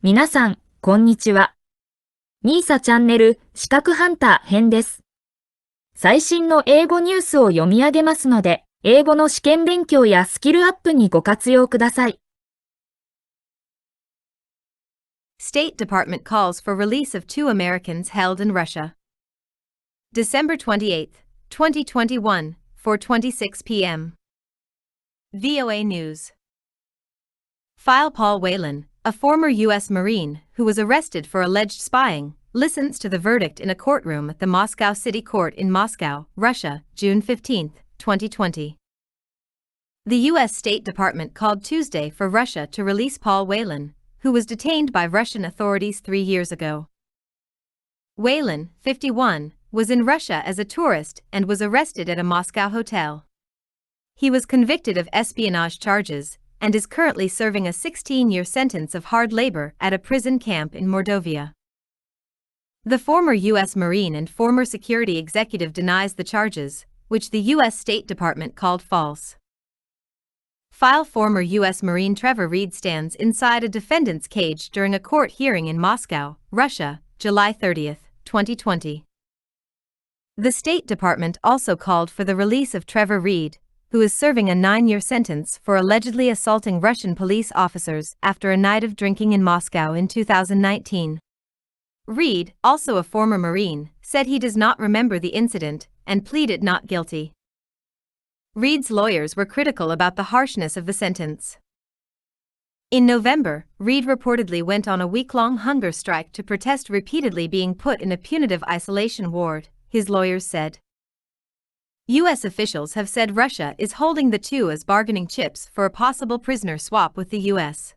皆さん、こんにちは。ミーサチャンネル資格ハンター編です。最新の英語ニュースを読み上げますので、英語の試験勉強やスキルアップにご活用ください。State Department calls for release of two Americans held in Russia. December 28, 2021, 4:26 p.m. VOA News. File Paul Whelan, a former U.S. Marine who was arrested for alleged spying, listens to the verdict in a courtroom at the Moscow City Court in Moscow, Russia, June 15, 2020. The U.S. State Department called Tuesday for Russia to release Paul Whelan, who was detained by Russian authorities 3 years ago. Whelan, 51, was in Russia as a tourist and was arrested at a Moscow hotel. He was convicted of espionage charges and is currently serving a 16-year sentence of hard labor at a prison camp in Mordovia. The former U.S. Marine and former security executive denies the charges, which the U.S. State Department called false. File former U.S. Marine Trevor Reed stands inside a defendant's cage during a court hearing in Moscow, Russia, July 30, 2020. The State Department also called for the release of Trevor Reed, who is serving a 9-year sentence for allegedly assaulting Russian police officers after a night of drinking in Moscow in 2019. Reed, also a former Marine, said he does not remember the incident and pleaded not guilty. Reed's lawyers were critical about the harshness of the sentence. In November, Reed reportedly went on a week-long hunger strike to protest repeatedly being put in a punitive isolation ward, his lawyers said. U.S. officials have said Russia is holding the two as bargaining chips for a possible prisoner swap with the U.S.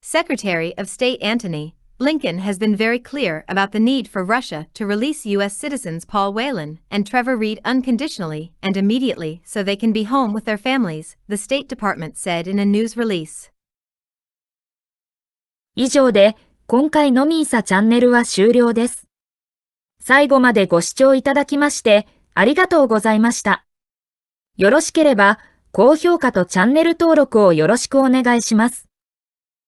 Secretary of State Antony Blinken has been very clear about the need for Russia to release U.S. citizens Paul Whelan and Trevor Reed unconditionally and immediately so they can be home with their families, the State Department said in a news release. 以上で、今回のミーサチャンネルは終了です。最後までご視聴いただきまして、ありがとうございました。よろしければ、高評価とチャンネル登録をよろしくお願いします。